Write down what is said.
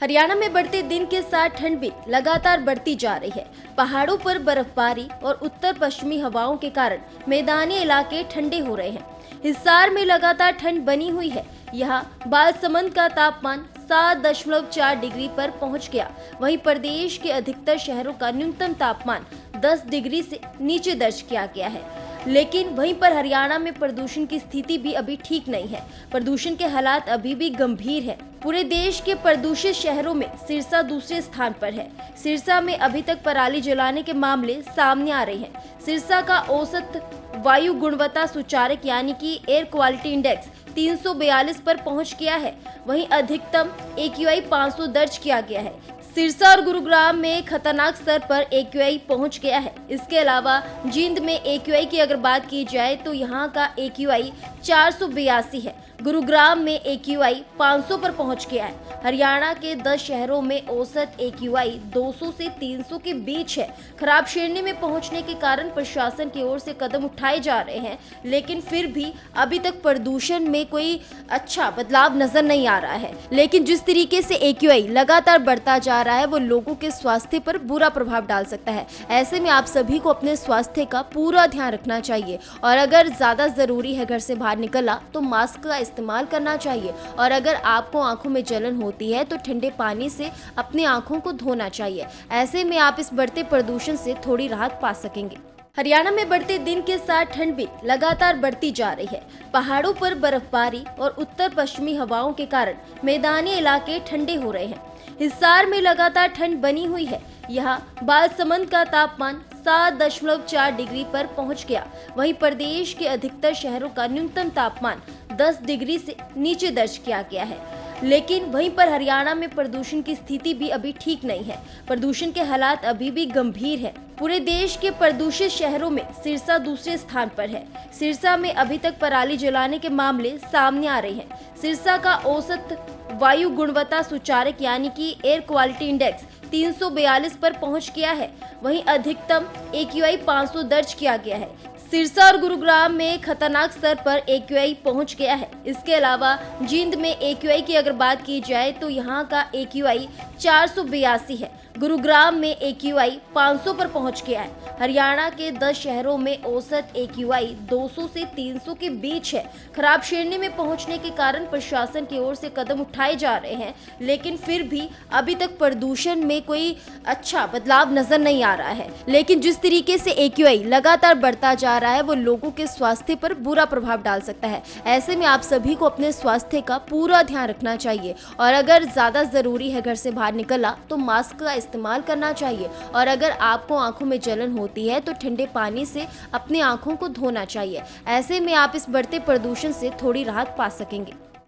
हरियाणा में बढ़ते दिन के साथ ठंड भी लगातार बढ़ती जा रही है। पहाड़ों पर बर्फबारी और उत्तर पश्चिमी हवाओं के कारण मैदानी इलाके ठंडे हो रहे हैं। हिसार में लगातार ठंड बनी हुई है। यहाँ बालसमंद का तापमान 7.4 डिग्री पर पहुंच गया। वहीं प्रदेश के अधिकतर शहरों का न्यूनतम तापमान 10 डिग्री से नीचे दर्ज किया गया है। लेकिन वहीं पर हरियाणा में प्रदूषण की स्थिति भी अभी ठीक नहीं है। प्रदूषण के हालात अभी भी गंभीर है। पूरे देश के प्रदूषित शहरों में सिरसा दूसरे स्थान पर है। सिरसा में अभी तक पराली जलाने के मामले सामने आ रहे हैं। सिरसा का औसत वायु गुणवत्ता सूचारक यानी कि एयर क्वालिटी इंडेक्स 342 पर पहुंच गया है। वहीं अधिकतम AQI 500 दर्ज किया गया है। सिरसा और गुरुग्राम में खतरनाक स्तर पर AQI पहुंच गया है। इसके अलावा जींद में AQI की अगर बात की जाए तो यहाँ का AQI 482 है। गुरुग्राम में AQI 500 पर पहुंच गया है। हरियाणा के 10 शहरों में औसत AQI 200 से 300 के बीच है। खराब श्रेणी में पहुंचने के कारण प्रशासन की ओर से कदम उठाए जा रहे हैं, लेकिन फिर भी अभी तक प्रदूषण में कोई अच्छा बदलाव नजर नहीं आ रहा है। लेकिन जिस तरीके से AQI लगातार बढ़ता जा रहा है वो लोगों के स्वास्थ्य पर बुरा प्रभाव डाल सकता है। ऐसे में आप सभी को अपने स्वास्थ्य का पूरा ध्यान रखना चाहिए और अगर ज्यादा जरूरी है घर से बाहर निकलना तो मास्क का इस्तेमाल करना चाहिए और अगर आपको आंखों में जलन होती है तो ठंडे पानी से अपनी आंखों को धोना चाहिए। ऐसे में आप इस बढ़ते प्रदूषण से थोड़ी राहत पा सकेंगे। हरियाणा में बढ़ते दिन के साथ ठंड भी लगातार बढ़ती जा रही है। पहाड़ों पर बर्फबारी और उत्तर पश्चिमी हवाओं के कारण मैदानी इलाके ठंडे हो रहे हैं। हिसार में लगातार ठंड बनी हुई है। यहाँ बालसमंद का तापमान 7.4 डिग्री पर पहुंच गया। वहीं प्रदेश के अधिकतर शहरों का न्यूनतम तापमान 10 डिग्री से नीचे दर्ज किया गया है। लेकिन वहीं पर हरियाणा में प्रदूषण की स्थिति भी अभी ठीक नहीं है। प्रदूषण के हालात अभी भी गंभीर है। पूरे देश के प्रदूषित शहरों में सिरसा दूसरे स्थान पर है। सिरसा में अभी तक पराली जलाने के मामले सामने आ रहे हैं। सिरसा का औसत वायु गुणवत्ता सूचारक यानी कि एयर क्वालिटी इंडेक्स 342 पर पहुंच गया है। वहीं अधिकतम AQI 500 दर्ज किया गया है। सिरसा और गुरुग्राम में खतरनाक स्तर पर AQI पहुंच गया है। इसके अलावा जींद में AQI की अगर बात की जाए तो यहाँ का AQI 482 है। गुरुग्राम में AQI 500 पर पहुंच गया है। हरियाणा के 10 शहरों में औसत AQI 200 से 300 के बीच है। खराब श्रेणी में पहुंचने के कारण प्रशासन की ओर से कदम उठाए जा रहे हैं, लेकिन फिर भी अभी तक प्रदूषण में कोई अच्छा बदलाव नजर नहीं आ रहा है। लेकिन जिस तरीके से AQI लगातार बढ़ता जा रहा है वो लोगों के स्वास्थ्य पर बुरा प्रभाव डाल सकता है। ऐसे में आप सभी को अपने स्वास्थ्य का पूरा ध्यान रखना चाहिए और अगर ज्यादा जरूरी है घर से बाहर निकलना तो मास्क का इस्तेमाल करना चाहिए और अगर आपको आंखों में जलन होती है तो ठंडे पानी से अपनी आंखों को धोना चाहिए। ऐसे में आप इस बढ़ते प्रदूषण से थोड़ी राहत पा सकेंगे।